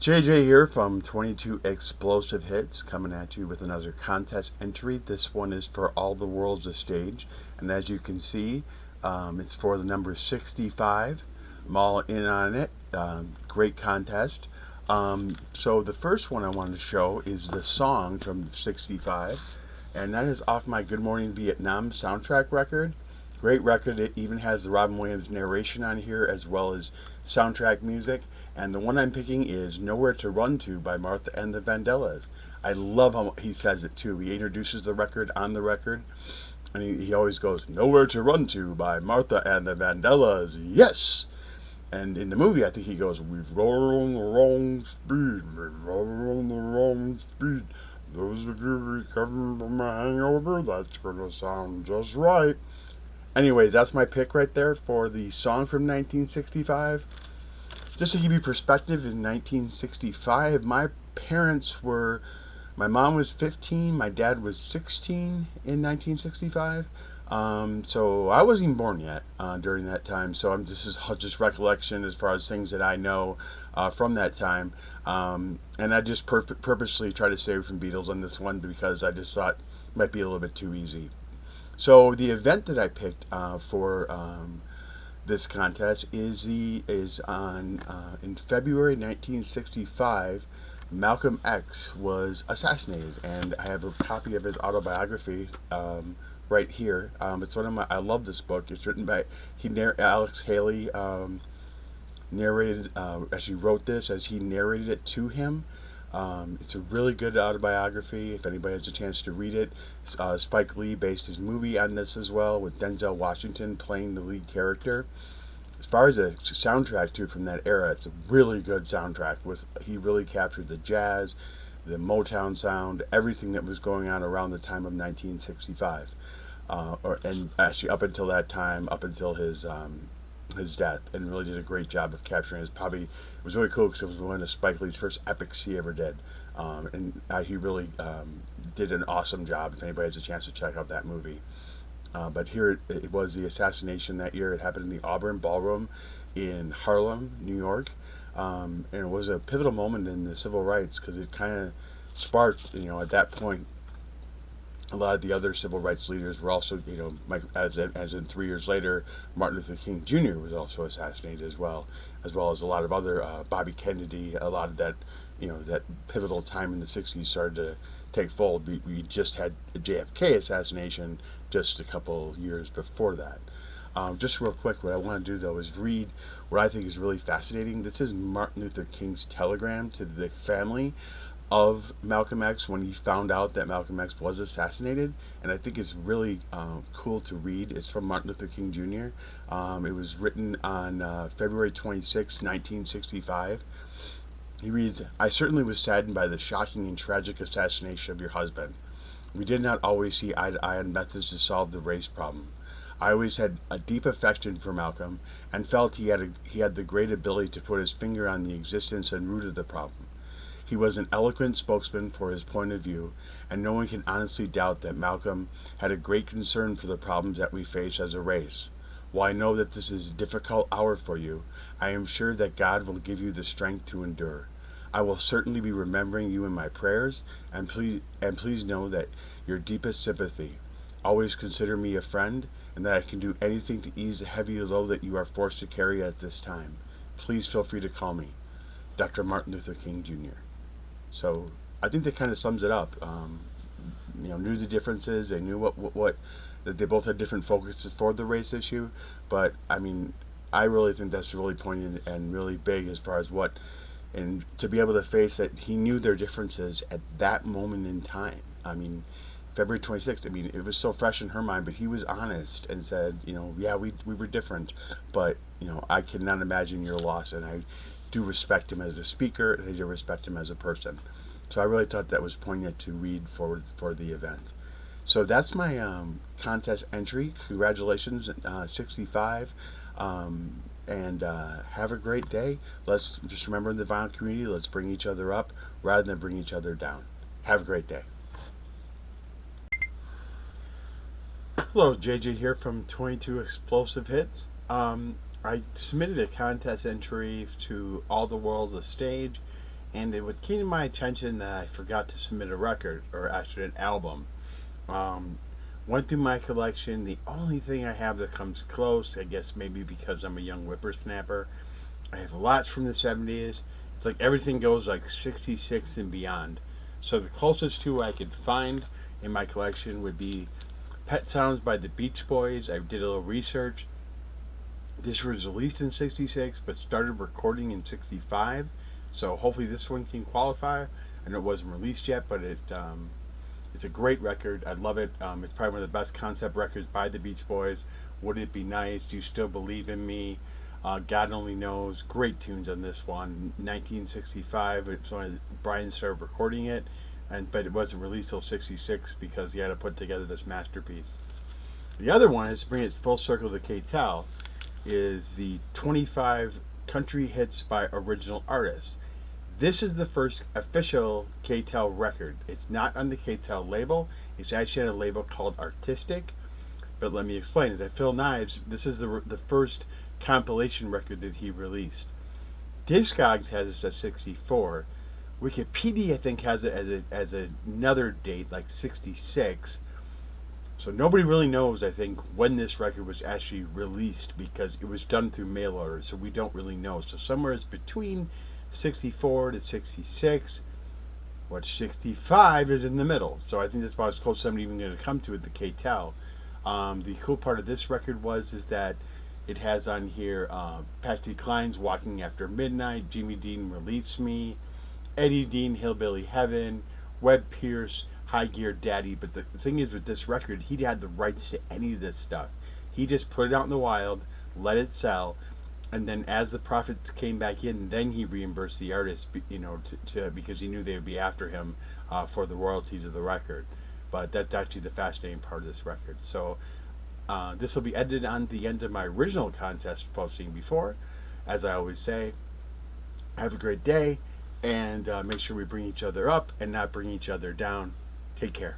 JJ here from 22 Explosive Hits, coming at you with another contest entry. This one is for All the World's a Stage, and as you can see, it's for the number 65. I'm all in on it. Great contest. So the first one I wanted to show is the song from 65, and that is off my Good Morning Vietnam soundtrack record. Great record. It even has the Robin Williams narration on here as well as soundtrack music. And the one I'm picking is Nowhere to Run To by Martha and the Vandellas. I love how he says it too. He introduces the record on the record, and he always goes, Nowhere to Run To by Martha and the Vandellas. Yes! And in the movie, I think he goes, We've rolled on the wrong speed. We've rolled on the wrong speed. Those of you recovering from a hangover, that's going to sound just right. Anyways, that's my pick right there for the song from 1965. Just to give you perspective, in 1965, my mom was 15, my dad was 16 in 1965. So I wasn't even born yet during that time. So this is just recollection as far as things that I know from that time. And I just purposely try to stay away from Beatles on this one because I just thought it might be a little bit too easy. So the event that I picked for this contest is on in February 1965. Malcolm X was assassinated, and I have a copy of his autobiography right here. It's one of my. I love this book. It's written by Alex Haley. Narrated, actually wrote this as he narrated it to him. It's a really good autobiography. If anybody has a chance to read it, Spike Lee based his movie on this as well, with Denzel Washington playing the lead character. As far as the soundtrack too from that era, it's a really good soundtrack. He really captured the jazz, the Motown sound, everything that was going on around the time of 1965, and actually up until that time, up until his death, and really did a great job of capturing his. Probably it was really cool because it was one of Spike Lee's first epics he ever did, and he really did an awesome job. If anybody has a chance to check out that movie. But here it was the assassination that year. It happened in the Auburn Ballroom in Harlem, New York, and it was a pivotal moment in the civil rights because it kind of sparked, at that point, a lot of the other civil rights leaders were also, as in 3 years later, Martin Luther King Jr. was also assassinated as well as a lot of other, Bobby Kennedy, a lot of that, that pivotal time in the 60s started to take fold. We just had a JFK assassination just a couple years before that. Just real quick, what I want to do though is read what I think is really fascinating. This is Martin Luther King's telegram to the family of Malcolm X when he found out that Malcolm X was assassinated, and I think it's really cool to read. It's from Martin Luther King Jr. It was written on February 26, 1965. He reads, I certainly was saddened by the shocking and tragic assassination of your husband. We did not always see eye to eye on methods to solve the race problem. I always had a deep affection for Malcolm and felt he had the great ability to put his finger on the existence and root of the problem. He was an eloquent spokesman for his point of view, and no one can honestly doubt that Malcolm had a great concern for the problems that we face as a race. While I know that this is a difficult hour for you, I am sure that God will give you the strength to endure. I will certainly be remembering you in my prayers, and please know that your deepest sympathy. Always consider me a friend, and that I can do anything to ease the heavy load that you are forced to carry at this time. Please feel free to call me, Dr. Martin Luther King Jr. So I think that kind of sums it up. Knew the differences. They knew what that they both had different focuses for the race issue. But I mean, I really think that's really poignant and really big as far as and to be able to face that he knew their differences at that moment in time. I mean, February 26th. I mean, it was so fresh in her mind, but he was honest and said, yeah, we were different, but I cannot imagine your loss, and I do respect him as a speaker, and I do respect him as a person. So I really thought that was poignant to read for the event. So that's my contest entry. Congratulations, 65. And have a great day. Let's just remember in the violent community, let's bring each other up rather than bring each other down. Have a great day. Hello, JJ here from 22 Explosive Hits. I submitted a contest entry to All the World the Stage, and it came to my attention that I forgot to submit a record, or actually an album. Um, Went through my collection. The only thing I have that comes close, I guess maybe because I'm a young whippersnapper, I have lots from the 70s. It's like everything goes like 66 and beyond. So the closest to I could find in my collection would be Pet Sounds by the Beach Boys. I did a little research. This was released in 66 but started recording in 65. So hopefully this one can qualify. I know it wasn't released yet, but it's a great record. I love it. It's probably one of the best concept records by the Beach Boys. Wouldn't It Be Nice? Do You Still Believe in Me? God Only Knows. Great tunes on this one. 1965. It's when Brian started recording it, but it wasn't released till 66 because he had to put together this masterpiece. The other one is to bring it full circle to K-Tel, is the 25 country hits by original artists. This is the first official K-Tel record. It's not on the K-Tel label. It's actually on a label called Artistic. But let me explain. Is that Phil Knives, this is the first compilation record that he released. Discogs has it at 64. Wikipedia, I think, has it as another date, like 66. So nobody really knows, I think, when this record was actually released because it was done through mail order, so we don't really know. So somewhere it's between 64 to 66, which 65 is in the middle. So I think that's about as close as I'm even going to come to it, the K-Tel. The cool part of this record is that it has on here Patsy Cline's Walking After Midnight, Jimmy Dean Release Me, Eddie Dean Hillbilly Heaven, Webb Pierce High Gear Daddy. But the thing is with this record, he had the rights to any of this stuff. He just put it out in the wild, let it sell, and then as the profits came back in, then he reimbursed the artist, because he knew they would be after him for the royalties of the record. But that's actually the fascinating part of this record. So this will be edited on the end of my original contest posting before. As I always say, have a great day, and make sure we bring each other up and not bring each other down. Take care.